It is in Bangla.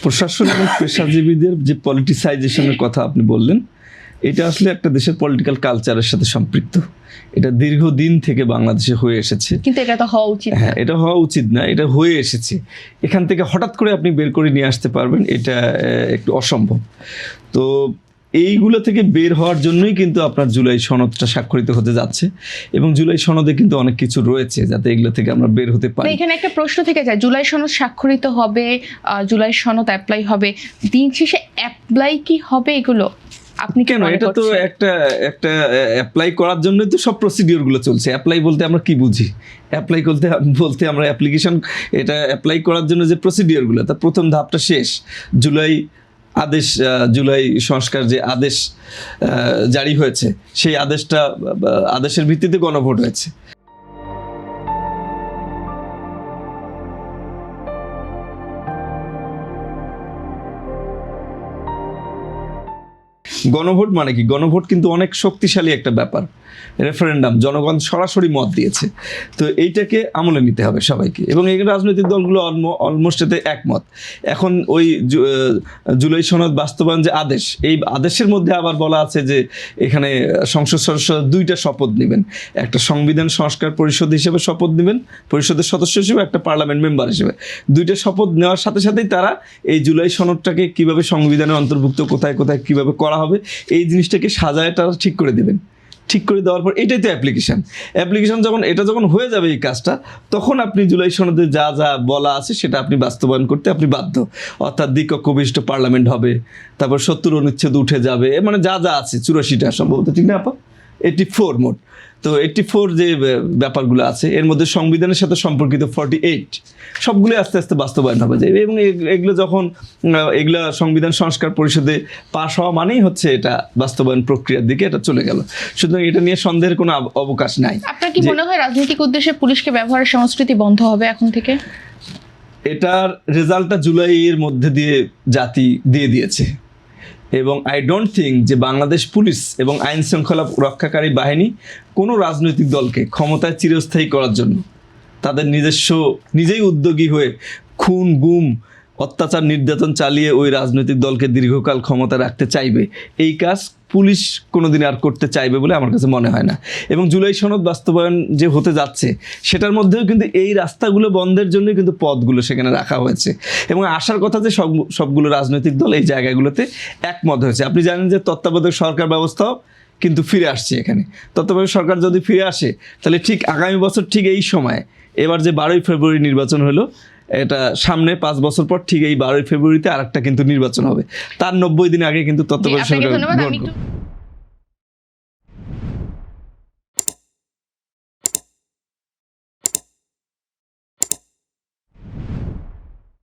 প্রশাসন এবং পেশাজীবীদের যে পলিটিসাইজেশনের কথা আপনি বললেন, এটা আসলে একটা দেশের পলিটিক্যাল কালচারের সাথে সম্পৃক্ত। এটা দীর্ঘদিন থেকে বাংলাদেশে হয়ে এসেছে, কিন্তু এটা তো হওয়া উচিত। হ্যাঁ, এটা হওয়া উচিত না, এটা হয়ে এসেছে। এখান থেকে হঠাৎ করে আপনি বের করে নিয়ে আসতে পারবেন, এটা একটু অসম্ভব। তো এইগুলো থেকে বের হওয়ার জন্যই কিন্তু আপনার জুলাই সনদটা স্বাক্ষরিত হতে যাচ্ছে, এবং জুলাই সনদে কিন্তু অনেক কিছু রয়েছে যাতে এগুলো থেকে আমরা বের হতে পারি। এখানে একটা প্রশ্ন থেকে যায়, জুলাই সনদ স্বাক্ষরিত হবে, জুলাই সনদ অ্যাপ্লাই হবে, দিন শেষে অ্যাপ্লাই কি হবে এগুলো? আপনি কেন, এটা তো একটা অ্যাপ্লাই করার জন্যই তো সব প্রসিডিওর গুলো চলছে। অ্যাপ্লাই বলতে আমরা কি বুঝি? অ্যাপ্লাই বলতে আমরা অ্যাপ্লিকেশন, এটা অ্যাপ্লাই করার জন্য যে প্রসিডিওর গুলো, তার প্রথম ধাপটা শেষ। জুলাই সংস্কার যে আদেশ জারি হয়েছে, সেই আদেশের ভিত্তিতে গণভোট হয়েছে। গণভোট মানে কি? গণভোট কিন্তু অনেক শক্তিশালী একটা ব্যাপার। রেফারেন্ডাম, জনগণ সরাসরি মত দিয়েছে। তো এইটাকে আমলে নিতে হবে সবাইকে, এবং এই রাজনৈতিক দলগুলো অলমোস্ট এতে একমত। এখন ওই জুলাই সনদ বাস্তবায়ন যে আদেশ, এই আদেশের মধ্যে আবার বলা আছে যে এখানে সংসদ সদস্য 2টা শপথ নেবেন। একটা সংবিধান সংস্কার পরিষদ হিসেবে শপথ নেবেন, পরিষদের সদস্য হিসেবে, একটা পার্লামেন্ট মেম্বার হিসেবে। 2টা শপথ নেওয়ার সাথে সাথেই তারা এই জুলাই সনদটাকে কিভাবে সংবিধানে অন্তর্ভুক্ত, কোথায় কোথায় কিভাবে করা হবে, এই জিনিসটাকে সাজায় তারা ঠিক করে দেবেন। ঠিক করে দেওয়ার পর এটাই তো অ্যাপ্লিকেশন যখন হয়ে যাবে এই কাজটা, তখন আপনি জুলাই সনদে যা যা বলা আছে সেটা আপনি বাস্তবায়ন করতে আপনি বাধ্য। অর্থাৎ দ্বিকক্ষ বিশিষ্ট পার্লামেন্ট হবে, তারপর 70 অনুচ্ছেদ উঠে যাবে, মানে যা যা আছে 84টা সম্ভবত, ঠিক না আপা? 84 মোট। তো 84 যে ব্যাপারগুলো আছে, এর মধ্যে সংবিধানের সাথে সম্পর্কিত 48 সবগুলো আস্তে আস্তে বাস্তবায়ন হবে। এবং এগুলো সংবিধান সংস্কার পরিষদে পাশ হওয়া মানেই হচ্ছে এটা বাস্তবায়ন প্রক্রিয়ার দিকে এটা চলে গেল। সুতরাং এটা নিয়ে সন্দেহের কোনো অবকাশ নাই। আপনার কি মনে হয় রাজনৈতিক উদ্দেশ্যে পুলিশকে ব্যবহারের সংস্কৃতি বন্ধ হবে এখন থেকে? এটার রেজাল্টটা জুলাইয়ের মধ্যে দিয়ে জাতি দিয়ে দিয়েছে, এবং আই ডোন্ট থিঙ্ক যে বাংলাদেশ পুলিশ এবং আইন শৃঙ্খলা রক্ষাকারী বাহিনী কোনো রাজনৈতিক দলকে ক্ষমতায় চিরস্থায়ী করার জন্য তাদের নিজেই উদ্যোগী হয়ে খুন, গুম, অত্যাচার, নির্যাতন চালিয়ে ওই রাজনৈতিক দলকে দীর্ঘকাল ক্ষমতা রাখতে চাইবে। এই কাজ পুলিশ কোনোদিন আর করতে চাইবে বলে আমার কাছে মনে হয় না। এবং জুলাই সনদ বাস্তবায়ন যে হতে যাচ্ছে, সেটার মধ্যেও কিন্তু এই রাস্তাগুলো বন্ধের জন্যই কিন্তু পদগুলো সেখানে রাখা হয়েছে, এবং আসার কথা যে সবগুলো রাজনৈতিক দল এই জায়গাগুলোতে একমত হয়েছে। আপনি জানেন যে তত্ত্বাবধায়ক সরকার ব্যবস্থাও কিন্তু ফিরে আসছে এখানে। তত্ত্বাবধায়ক সরকার যদি ফিরে আসে, তাহলে ঠিক আগামী বছর ঠিক এই সময়, এবার যে 12ই ফেব্রুয়ারি নির্বাচন হলো, এটা সামনে 5 বছর পর ঠিক এই 12ই ফেব্রুয়ারিতে আরেকটা কিন্তু নির্বাচন হবে। তার 90 দিন আগে কিন্তু তত্ত্বাবধায়ক সরকার গ্রহণ করবে।